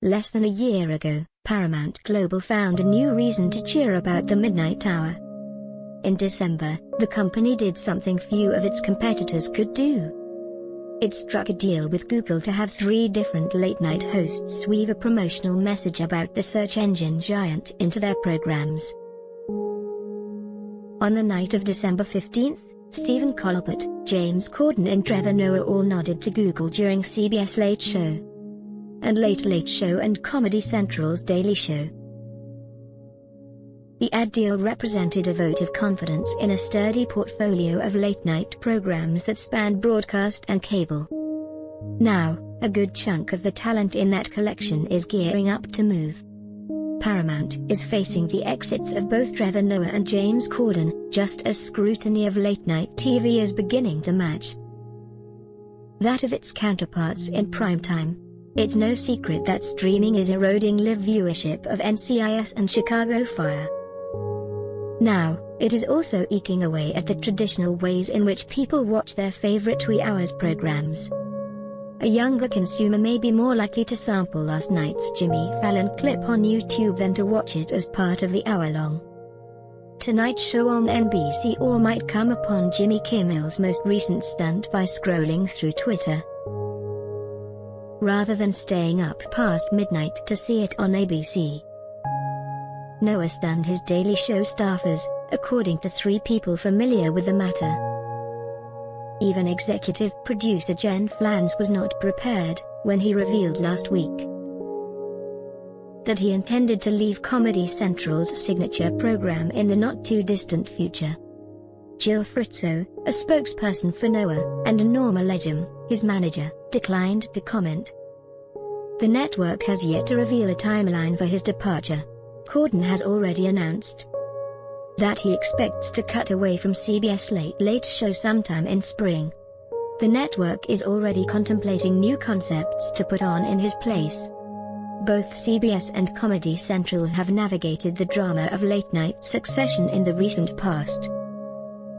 Less than a year ago, Paramount Global found a new reason to cheer about the midnight hour. In December, the company did something few of its competitors could do. It struck a deal with Google to have 3 different late-night hosts weave a promotional message about the search engine giant into their programs. On the night of December 15th, Stephen Colbert, James Corden and Trevor Noah all nodded to Google during CBS Late Show and Late Late Show and Comedy Central's Daily Show. The ad deal represented a vote of confidence in a sturdy portfolio of late-night programs that spanned broadcast and cable. Now, a good chunk of the talent in that collection is gearing up to move. Paramount is facing the exits of both Trevor Noah and James Corden, just as scrutiny of late-night TV is beginning to match that of its counterparts in primetime. It's no secret that streaming is eroding live viewership of NCIS and Chicago Fire. Now, it is also eking away at the traditional ways in which people watch their favorite 3 hours programs. A younger consumer may be more likely to sample last night's Jimmy Fallon clip on YouTube than to watch it as part of the hour-long Tonight Show on NBC, or might come upon Jimmy Kimmel's most recent stunt by scrolling through Twitter, rather than staying up past midnight to see it on ABC. Noah stunned his Daily Show staffers, according to 3 people familiar with the matter. Even executive producer Jen Flans was not prepared when he revealed last week that he intended to leave Comedy Central's signature program in the not-too-distant future. Jill Fritzo, a spokesperson for Noah, and Norma Legum, his manager, declined to comment. The network has yet to reveal a timeline for his departure. Corden has already announced that he expects to cut away from CBS Late Late Show sometime in spring. The network is already contemplating new concepts to put on in his place. Both CBS and Comedy Central have navigated the drama of late-night succession in the recent past.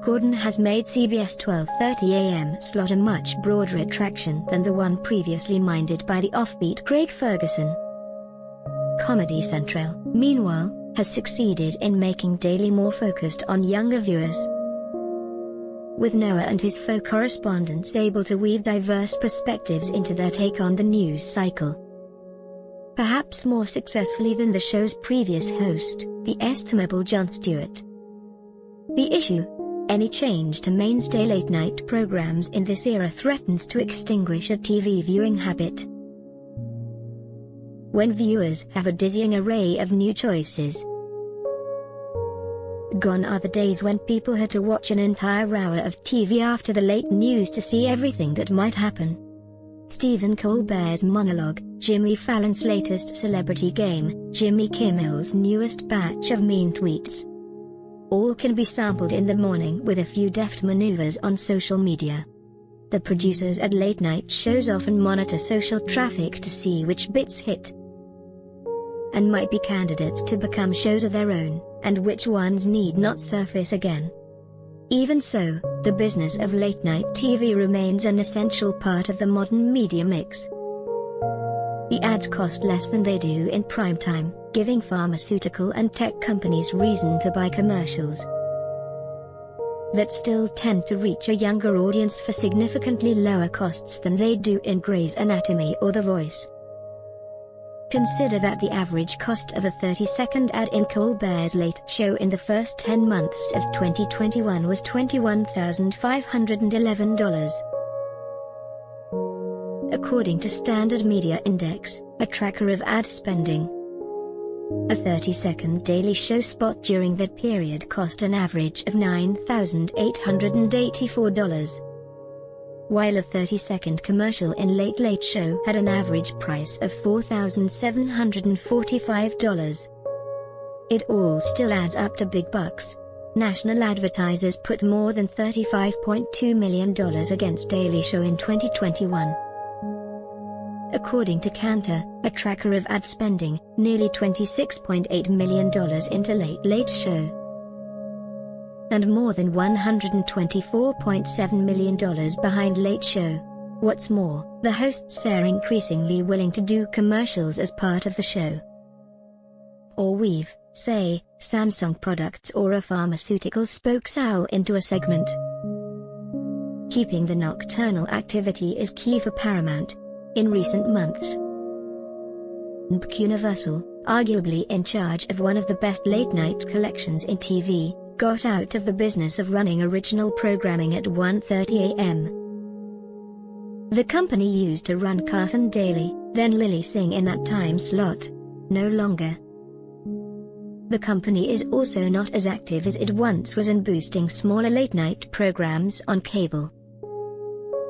Corden has made CBS 12:30 a.m. slot a much broader attraction than the one previously minded by the offbeat Craig Ferguson. Comedy Central, meanwhile, has succeeded in making Daily more focused on younger viewers, with Noah and his faux correspondents able to weave diverse perspectives into their take on the news cycle, perhaps more successfully than the show's previous host, the estimable Jon Stewart. The issue: any change to mainstay late-night programs in this era threatens to extinguish a TV viewing habit. When viewers have a dizzying array of new choices, gone are the days when people had to watch an entire hour of TV after the late news to see everything that might happen. Stephen Colbert's monologue, Jimmy Fallon's latest celebrity game, Jimmy Kimmel's newest batch of mean tweets, all can be sampled in the morning with a few deft maneuvers on social media. The producers at late-night shows often monitor social traffic to see which bits hit and might be candidates to become shows of their own, and which ones need not surface again. Even so, the business of late-night TV remains an essential part of the modern media mix. The ads cost less than they do in primetime, giving pharmaceutical and tech companies reason to buy commercials that still tend to reach a younger audience for significantly lower costs than they do in Grey's Anatomy or The Voice. Consider that the average cost of a 30-second ad in Colbert's Late Show in the first 10 months of 2021 was $21,511. According to Standard Media Index, a tracker of ad spending, a 30-second Daily Show spot during that period cost an average of $9,884, while a 30-second commercial in Late Late Show had an average price of $4,745. It all still adds up to big bucks. National advertisers put more than $35.2 million against Daily Show in 2021. According to Kantar, a tracker of ad spending, nearly $26.8 million into Late Late Show, and more than $124.7 million behind Late Show. What's more, the hosts are increasingly willing to do commercials as part of the show. Or weave, say, Samsung products or a pharmaceutical spokesowl into a segment. Keeping the nocturnal activity is key for Paramount. In recent months, Universal, arguably in charge of one of the best late-night collections in TV, got out of the business of running original programming at 1:30 a.m. The company used to run Carson Daly, then Lily Singh in that time slot. No longer. The company is also not as active as it once was in boosting smaller late-night programs on cable,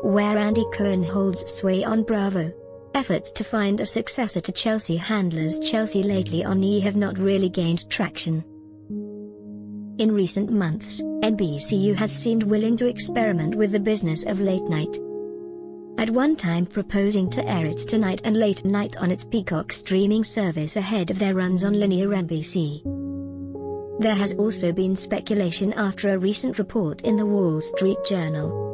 where Andy Cohen holds sway on Bravo. Efforts to find a successor to Chelsea Handler's Chelsea lately on E! Have not really gained traction. In recent months, NBCU has seemed willing to experiment with the business of late night, at one time proposing to air its Tonight and Late Night on its Peacock streaming service ahead of their runs on linear NBC. There has also been speculation after a recent report in the Wall Street Journal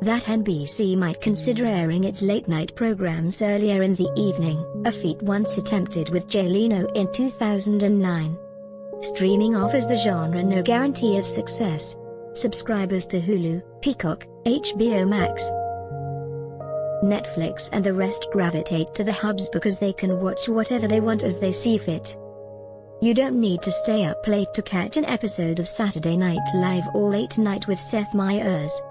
that NBC might consider airing its late-night programs earlier in the evening, a feat once attempted with Jay Leno in 2009. Streaming offers the genre no guarantee of success. Subscribers to Hulu, Peacock, HBO Max, Netflix and the rest gravitate to the hubs because they can watch whatever they want as they see fit. You don't need to stay up late to catch an episode of Saturday Night Live or Late Night with Seth Meyers.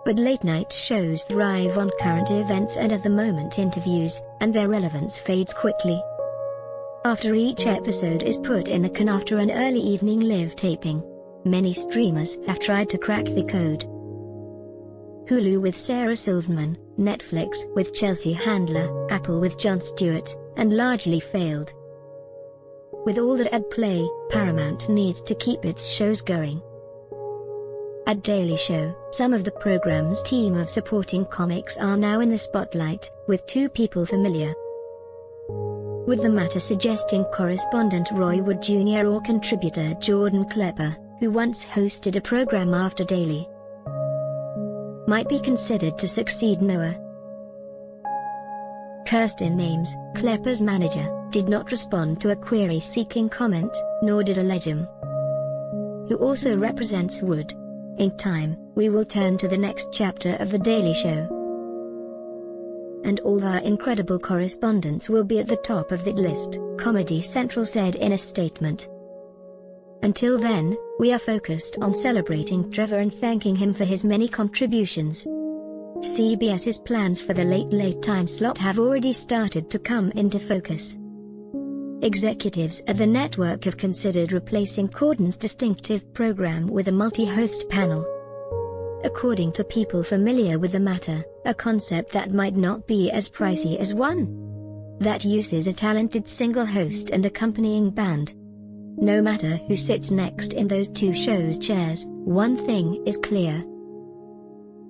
But late-night shows thrive on current events and at-the-moment interviews, and their relevance fades quickly after each episode is put in the can after an early evening live taping. Many streamers have tried to crack the code. Hulu with Sarah Silverman, Netflix with Chelsea Handler, Apple with Jon Stewart, and largely failed. With all that at play, Paramount needs to keep its shows going. At Daily Show, some of the program's team of supporting comics are now in the spotlight, with two people familiar with the matter suggesting correspondent Roy Wood Jr. or contributor Jordan Klepper, who once hosted a program after Daily, might be considered to succeed Noah. Kirsten Ames, Klepper's manager, did not respond to a query seeking comment, nor did Allegem, who also represents Wood. In time, we will turn to the next chapter of The Daily Show, and all our incredible correspondents will be at the top of that list, Comedy Central said in a statement. Until then, we are focused on celebrating Trevor and thanking him for his many contributions. CBS's plans for the late time slot have already started to come into focus. Executives at the network have considered replacing Corden's distinctive program with a multi-host panel. According to people familiar with the matter, a concept that might not be as pricey as one that uses a talented single host and accompanying band. No matter who sits next in those two shows' chairs, one thing is clear.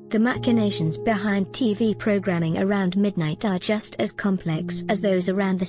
The machinations behind TV programming around midnight are just as complex as those around the